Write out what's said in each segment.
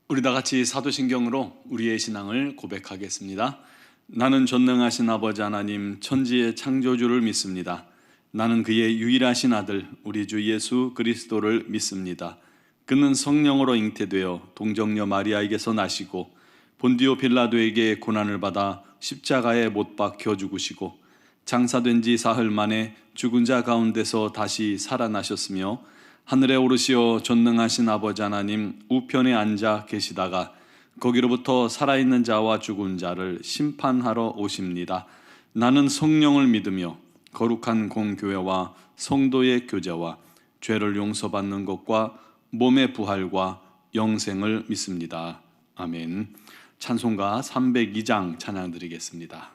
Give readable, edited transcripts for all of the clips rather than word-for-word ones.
우리 다 같이 사도신경으로 우리의 신앙을 고백하겠습니다. 나는 전능하신 아버지 하나님 천지의 창조주를 믿습니다. 나는 그의 유일하신 아들 우리 주 예수 그리스도를 믿습니다. 그는 성령으로 잉태되어 동정녀 마리아에게서 나시고 본디오 빌라도에게 고난을 받아 십자가에 못 박혀 죽으시고 장사된 지 사흘 만에 죽은 자 가운데서 다시 살아나셨으며 하늘에 오르시어 전능하신 아버지 하나님 우편에 앉아 계시다가 거기로부터 살아있는 자와 죽은 자를 심판하러 오십니다. 나는 성령을 믿으며 거룩한 공교회와 성도의 교제와 죄를 용서받는 것과 몸의 부활과 영생을 믿습니다. 아멘. 찬송가 302장 찬양 드리겠습니다.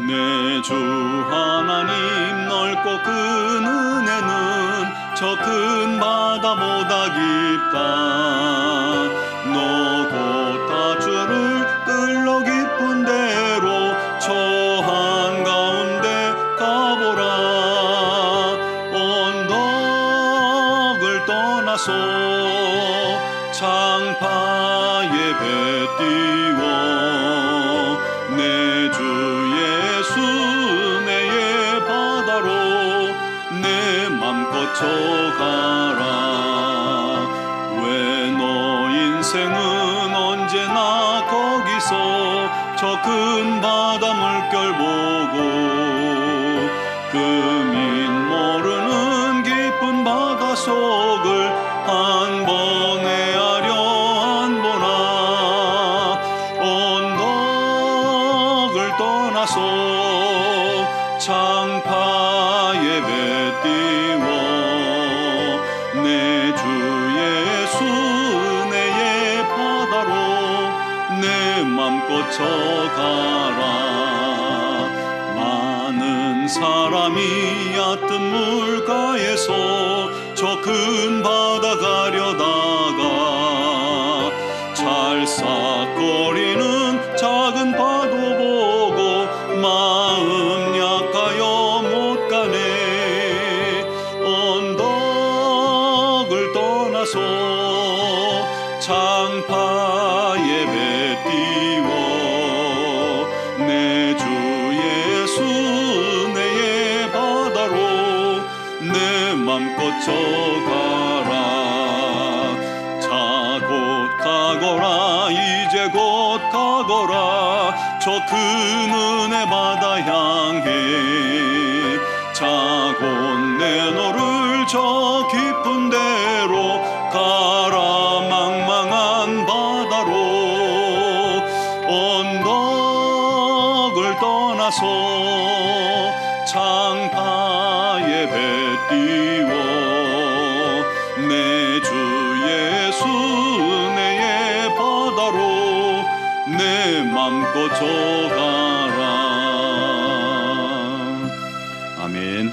내 주 하나님 넓고 큰 은혜는 저 큰 바다보다 깊다. 너 곧 다주를 끌러 깊은 데로 저 한가운데 가보라. 언덕을 떠나서 창파에 배 띄워 내 주 예수 내의 바다로 내 맘껏 져가라. 왜 너 인생은 언제나 거기서 저 큰 바다 물결 보고 금인 모르는 깊은 바다 속을 한 번 헤아려 안 보나. 언덕을 떠나서 창파에 배 띄워 내 주 예수 내의 바다로 내 맘껏 져가라. 많은 사람이 얕은 물가에서 저 큰 바다 가려다가 찰싹거리는 작은 파도 보고 마음 약하여 못 가네. 언덕을 떠나서 창파에 배 띄워 내 주 예수 내의 바다로 내 맘껏 져가라. 자 곧 가거라 이제 곧 가거라 저 큰 은혜 바다 향해. 자 곧 내 너를 저 깊은 데로 가라. 망망한 바다로 언덕을 떠나서 창파에 배 띄워 내 주 예수 내의 바다로 내 맘껏 져가라. 아멘.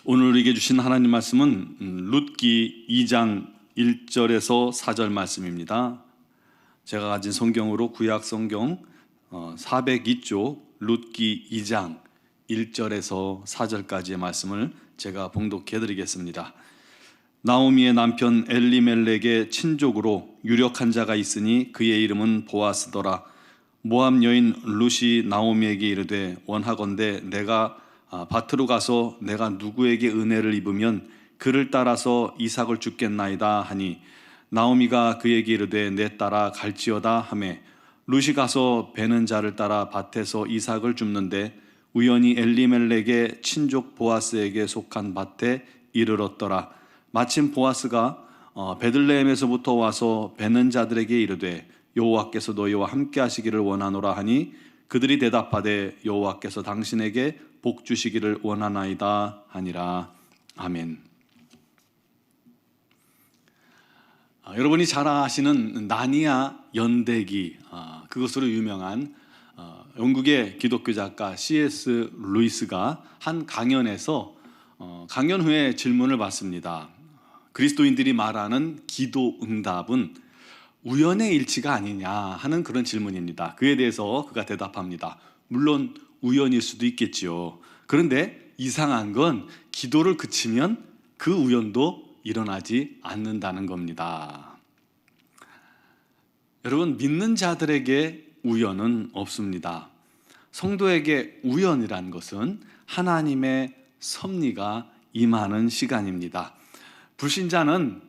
오늘 우리에게 주신 하나님 말씀은 룻기 2장 1절에서 4절 말씀입니다. 제가 가진 성경으로 구약 성경 402쪽 룻기 2장 1절에서 4절까지의 말씀을 제가 봉독해 드리겠습니다. 나오미의 남편 엘리멜렉의 친족으로 유력한 자가 있으니 그의 이름은 보아스더라. 모압 여인 룻이 나오미에게 이르되 원하건대 내가 밭으로 가서 내가 누구에게 은혜를 입으면 그를 따라서 이삭을 줍겠나이다 하니 나오미가 그에게 이르되 내 따라 갈지어다 하매 룻이 가서 베는 자를 따라 밭에서 이삭을 줍는데 우연히 엘리멜렉의 친족 보아스에게 속한 밭에 이르렀더라. 마침 보아스가 베들레헴에서부터 와서 베는 자들에게 이르되 여호와께서 너희와 함께 하시기를 원하노라 하니 그들이 대답하되 여호와께서 당신에게 복 주시기를 원하나이다 하니라. 아멘. 여러분이 잘 아시는 나니아 연대기, 그것으로 유명한 영국의 기독교 작가 C.S. 루이스가 한 강연에서 강연 후에 질문을 받습니다. 그리스도인들이 말하는 기도 응답은 우연의 일치가 아니냐 하는 그런 질문입니다. 그에 대해서 그가 대답합니다. 물론 우연일 수도 있겠지요. 그런데 이상한 건 기도를 그치면 그 우연도 일어나지 않는다는 겁니다. 여러분, 믿는 자들에게 우연은 없습니다. 성도에게 우연이란 것은 하나님의 섭리가 임하는 시간입니다. 불신자는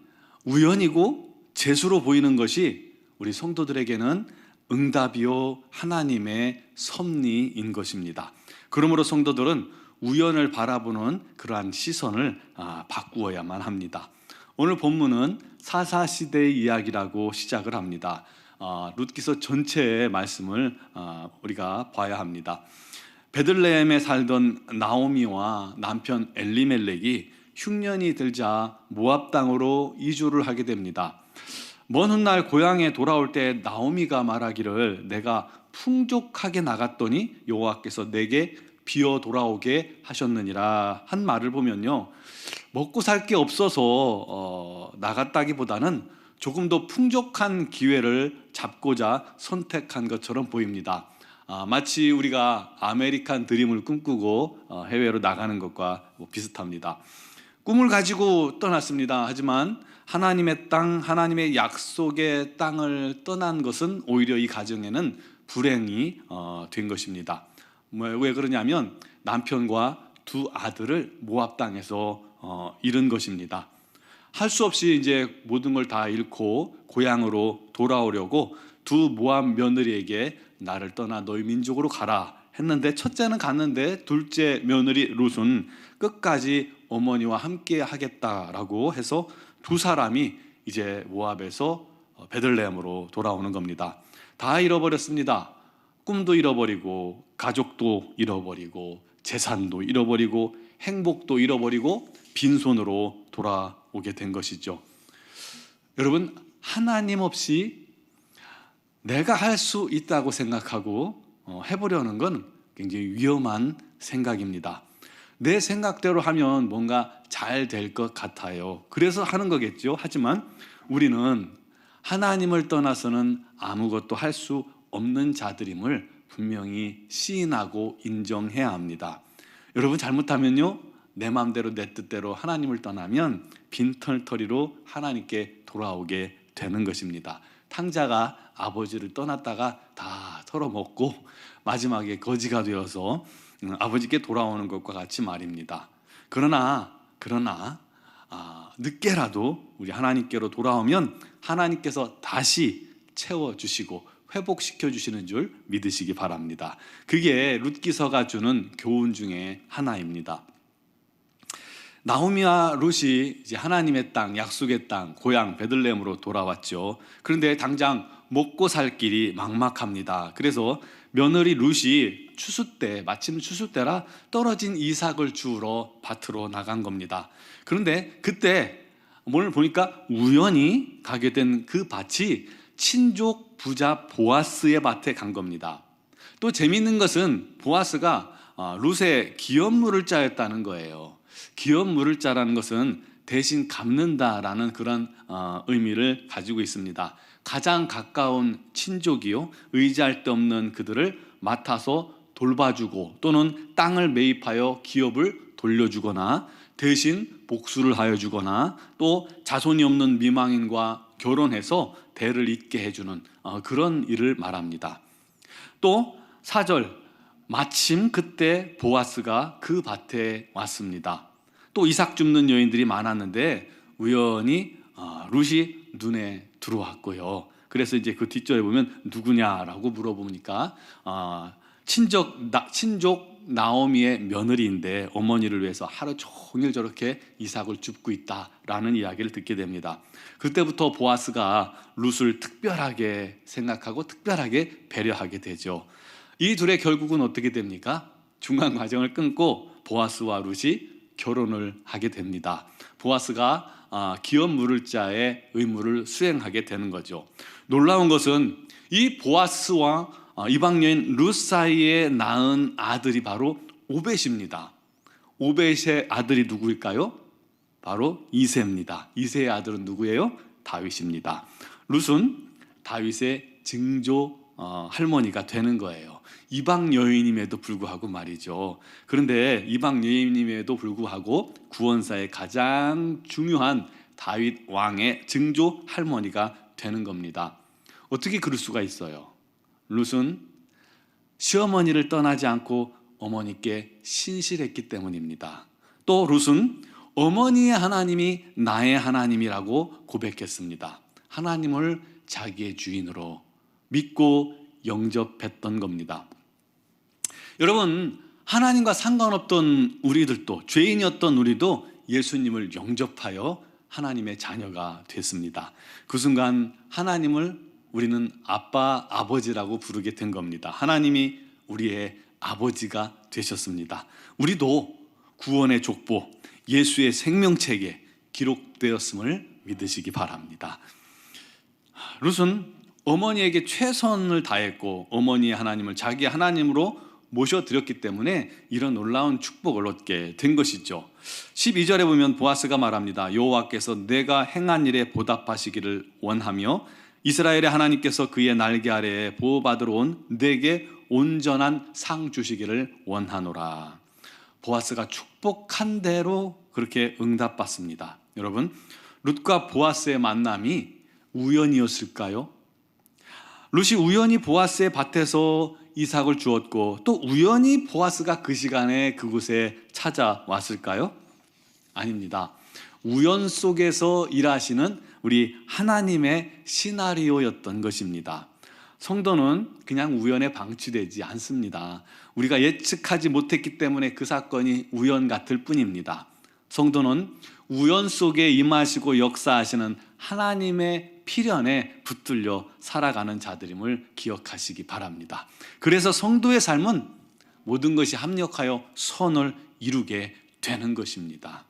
우연이고 재수로 보이는 것이 우리 성도들에게는 응답이요 하나님의 섭리인 것입니다. 그러므로 성도들은 우연을 바라보는 그러한 시선을 바꾸어야만 합니다. 오늘 본문은 사사시대의 이야기라고 시작을 합니다. 룻기서 전체의 말씀을 우리가 봐야 합니다. 베들레헴에 살던 나오미와 남편 엘리멜렉이 흉년이 들자 모압 땅으로 이주를 하게 됩니다. 먼 훗날 고향에 돌아올 때 나오미가 말하기를 내가 풍족하게 나갔더니 여호와께서 내게 비어 돌아오게 하셨느니라 한 말을 보면요, 먹고 살 게 없어서 나갔다기보다는 조금 더 풍족한 기회를 잡고자 선택한 것처럼 보입니다. 마치 우리가 아메리칸 드림을 꿈꾸고 해외로 나가는 것과 비슷합니다. 꿈을 가지고 떠났습니다. 하지만 하나님의 땅, 하나님의 약속의 땅을 떠난 것은 오히려 이 가정에는 불행이 된 것입니다. 왜 그러냐면 남편과 두 아들을 모압 땅에서 잃은 것입니다. 할 수 없이 이제 모든 걸 다 잃고 고향으로 돌아오려고 두 모압 며느리에게 나를 떠나 너희 민족으로 가라 했는데, 첫째는 갔는데 둘째 며느리 룻은 끝까지 어머니와 함께 하겠다라고 해서 두 사람이 이제 모압에서 베들레헴으로 돌아오는 겁니다. 다 잃어버렸습니다. 꿈도 잃어버리고 가족도 잃어버리고 재산도 잃어버리고 행복도 잃어버리고 빈손으로 돌아오게 된 것이죠. 여러분, 하나님 없이 내가 할 수 있다고 생각하고 해보려는 건 굉장히 위험한 생각입니다. 내 생각대로 하면 뭔가 잘 될 것 같아요. 그래서 하는 거겠죠. 하지만 우리는 하나님을 떠나서는 아무것도 할 수 없는 자들임을 분명히 시인하고 인정해야 합니다. 여러분, 잘못하면요, 내 마음대로 내 뜻대로 하나님을 떠나면 빈털터리로 하나님께 돌아오게 되는 것입니다. 탕자가 아버지를 떠났다가 다 털어먹고 마지막에 거지가 되어서 아버지께 돌아오는 것과 같이 말입니다. 그러나 늦게라도 우리 하나님께로 돌아오면 하나님께서 다시 채워주시고 회복시켜 주시는 줄 믿으시기 바랍니다. 그게 룻기서가 주는 교훈 중에 하나입니다. 나오미와 룻이 이제 하나님의 땅, 약속의 땅, 고향 베들레헴으로 돌아왔죠. 그런데 당장 먹고 살 길이 막막합니다. 그래서 며느리 룻이 마침 추수 때라 떨어진 이삭을 주우러 밭으로 나간 겁니다. 그런데 그때 오늘 보니까 우연히 가게 된 그 밭이 친족 부자 보아스의 밭에 간 겁니다. 또 재미있는 것은 보아스가 룻의 기업물을 자였다는 거예요. 기업물을 자라는 것은 대신 갚는다라는 그런 의미를 가지고 있습니다. 가장 가까운 친족이요, 의지할 데 없는 그들을 맡아서 돌봐주고 또는 땅을 매입하여 기업을 돌려주거나 대신 복수를 하여 주거나 또 자손이 없는 미망인과 결혼해서 대를 잇게 해주는 그런 일을 말합니다. 또 4절, 마침 그때 보아스가 그 밭에 왔습니다. 또 이삭 줍는 여인들이 많았는데 우연히 룻이 눈에 들어왔고요. 그래서 이제 그 뒷절에 보면 누구냐라고 물어보니까 친족 나오미의 며느리인데 어머니를 위해서 하루 종일 저렇게 이삭을 줍고 있다라는 이야기를 듣게 됩니다. 그때부터 보아스가 룻을 특별하게 생각하고 특별하게 배려하게 되죠. 이 둘의 결국은 어떻게 됩니까? 중간 과정을 끊고 보아스와 룻이 결혼을 하게 됩니다. 보아스가 기업 물을 자의 의무를 수행하게 되는 거죠. 놀라운 것은 이 보아스와 이방 여인 룻 사이에 낳은 아들이 바로 오벳입니다. 오벳의 아들이 누구일까요? 바로 이새입니다. 이새의 아들은 누구예요? 다윗입니다. 룻은 다윗의 증조 할머니가 되는 거예요. 이방 여인임에도 불구하고 말이죠. 그런데 이방 여인임에도 불구하고 구원사의 가장 중요한 다윗 왕의 증조 할머니가 되는 겁니다. 어떻게 그럴 수가 있어요? 룻은 시어머니를 떠나지 않고 어머니께 신실했기 때문입니다. 또 룻은 어머니의 하나님이 나의 하나님이라고 고백했습니다. 하나님을 자기의 주인으로 믿고 영접했던 겁니다. 여러분, 하나님과 상관없던 우리들도, 죄인이었던 우리도 예수님을 영접하여 하나님의 자녀가 됐습니다. 그 순간 하나님을 우리는 아빠, 아버지라고 부르게 된 겁니다. 하나님이 우리의 아버지가 되셨습니다. 우리도 구원의 족보, 예수의 생명책에 기록되었음을 믿으시기 바랍니다. 룻은 어머니에게 최선을 다했고 어머니의 하나님을 자기 하나님으로 모셔드렸기 때문에 이런 놀라운 축복을 얻게 된 것이죠. 12절에 보면 보아스가 말합니다. 여호와께서 내가 행한 일에 보답하시기를 원하며 이스라엘의 하나님께서 그의 날개 아래에 보호받으러 온 내게 온전한 상 주시기를 원하노라. 보아스가 축복한 대로 그렇게 응답받습니다. 여러분, 룻과 보아스의 만남이 우연이었을까요? 룻이 우연히 보아스의 밭에서 이삭을 주었고 또 우연히 보아스가 그 시간에 그곳에 찾아왔을까요? 아닙니다. 우연 속에서 일하시는 우리 하나님의 시나리오였던 것입니다. 성도는 그냥 우연에 방치되지 않습니다. 우리가 예측하지 못했기 때문에 그 사건이 우연 같을 뿐입니다. 성도는 우연 속에 임하시고 역사하시는 하나님의 필연에 붙들려 살아가는 자들임을 기억하시기 바랍니다. 그래서 성도의 삶은 모든 것이 합력하여 선을 이루게 되는 것입니다.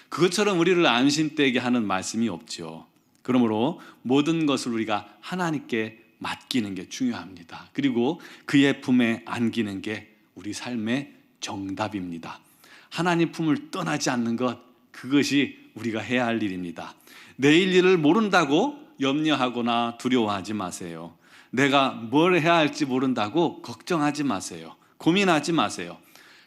그것처럼 우리를 안심되게 하는 말씀이 없죠. 그러므로 모든 것을 우리가 하나님께 맡기는 게 중요합니다. 그리고 그의 품에 안기는 게 우리 삶의 정답입니다. 하나님 품을 떠나지 않는 것, 그것이 우리가 해야 할 일입니다. 내일 일을 모른다고 염려하거나 두려워하지 마세요. 내가 뭘 해야 할지 모른다고 걱정하지 마세요. 고민하지 마세요.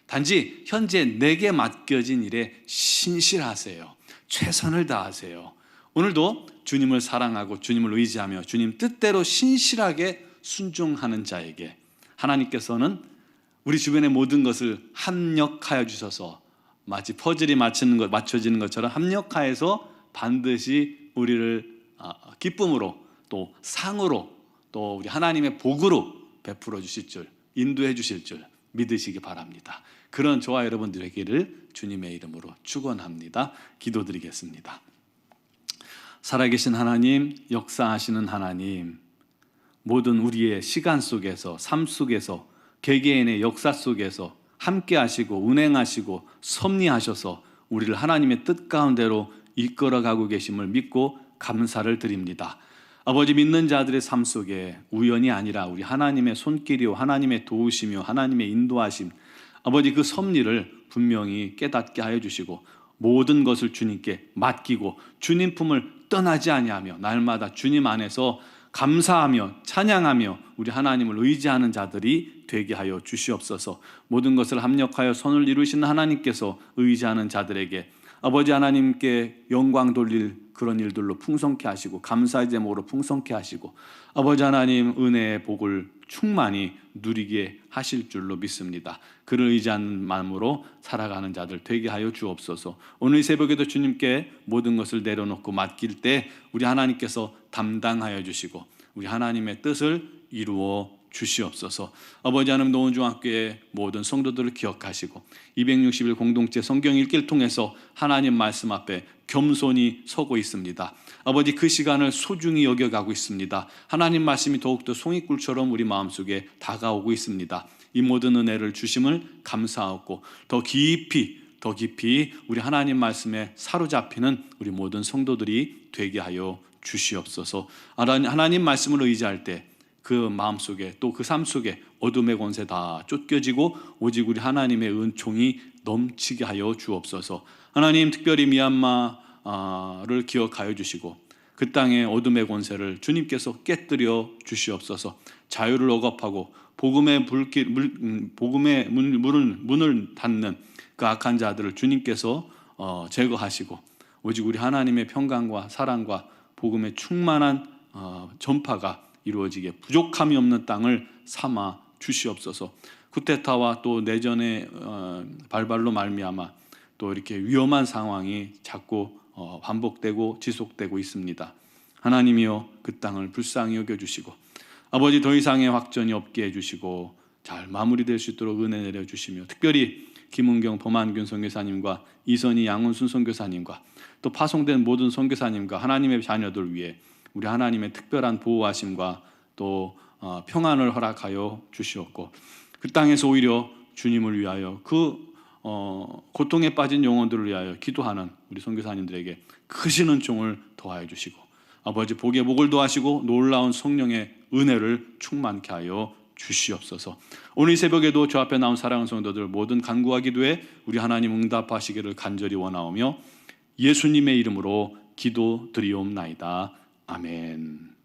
단지 현재 내게 맡겨진 일에 신실하세요. 최선을 다하세요. 오늘도 주님을 사랑하고 주님을 의지하며 주님 뜻대로 신실하게 순종하는 자에게 하나님께서는 우리 주변의 모든 것을 합력하여 주셔서 마치 퍼즐이 맞춰지는 것처럼 합력하여서 반드시 우리를 기쁨으로 또 상으로 또 우리 하나님의 복으로 베풀어 주실 줄, 인도해 주실 줄 믿으시기 바랍니다. 그런 저와 여러분 되기를 주님의 이름으로 축원합니다. 기도드리겠습니다. 살아계신 하나님, 역사하시는 하나님, 모든 우리의 시간 속에서, 삶 속에서, 개개인의 역사 속에서 함께 하시고 운행하시고 섭리하셔서 우리를 하나님의 뜻 가운데로 이끌어가고 계심을 믿고 감사를 드립니다. 아버지, 믿는 자들의 삶 속에 우연이 아니라 우리 하나님의 손길이요 하나님의 도우시며 하나님의 인도하심, 아버지 그 섭리를 분명히 깨닫게 하여 주시고 모든 것을 주님께 맡기고 주님 품을 떠나지 아니하며 날마다 주님 안에서 감사하며 찬양하며 우리 하나님을 의지하는 자들이 되게 하여 주시옵소서. 모든 것을 합력하여 선을 이루시는 하나님께서 의지하는 자들에게 아버지 하나님께 영광 돌릴 그런 일들로 풍성케 하시고 감사의 제목으로 풍성케 하시고 아버지 하나님 은혜의 복을 충만히 누리게 하실 줄로 믿습니다. 그를 의지하는 마음으로 살아가는 자들 되게 하여 주옵소서. 오늘 새벽에도 주님께 모든 것을 내려놓고 맡길 때 우리 하나님께서 담당하여 주시고 우리 하나님의 뜻을 이루어 주시옵소서. 아버지 하나님, 노원중학교의 모든 성도들을 기억하시고 260일 공동체 성경 읽기를 통해서 하나님 말씀 앞에 겸손히 서고 있습니다. 아버지, 그 시간을 소중히 여겨가고 있습니다. 하나님 말씀이 더욱더 송이꿀처럼 우리 마음속에 다가오고 있습니다. 이 모든 은혜를 주심을 감사하고 더 깊이 우리 하나님 말씀에 사로잡히는 우리 모든 성도들이 되게 하여 주시옵소서. 하나님 말씀을 의지할 때 그 마음속에 또 그 삶 속에 어둠의 권세 다 쫓겨지고 오직 우리 하나님의 은총이 넘치게 하여 주옵소서. 하나님, 특별히 미얀마를 기억하여 주시고 그 땅의 어둠의 권세를 주님께서 깨뜨려 주시옵소서. 자유를 억압하고 복음의 문을 닫는 그 악한 자들을 주님께서 제거하시고 오직 우리 하나님의 평강과 사랑과 복음의 충만한 전파가 이루어지게 부족함이 없는 땅을 삼아 주시옵소서. 쿠데타와 또 내전의 발발로 말미암아 또 이렇게 위험한 상황이 자꾸 반복되고 지속되고 있습니다. 하나님이여 그 땅을 불쌍히 여겨주시고 아버지 더 이상의 확전이 없게 해주시고 잘 마무리될 수 있도록 은혜 내려주시며 특별히 김은경 범한균 선교사님과 이선희 양은순 선교사님과 또 파송된 모든 선교사님과 하나님의 자녀들 위해 우리 하나님의 특별한 보호하심과 또 평안을 허락하여 주시옵고 그 땅에서 오히려 주님을 위하여 그 고통에 빠진 영혼들을 위하여 기도하는 우리 선교사님들에게 크신 은총을 더하여 주시고 아버지 복의 복을 더하시고 놀라운 성령의 은혜를 충만케 하여 주시옵소서. 오늘 이 새벽에도 저 앞에 나온 사랑하는 성도들 모든 간구와 기도에 우리 하나님 응답하시기를 간절히 원하오며 예수님의 이름으로 기도드리옵나이다. 아멘.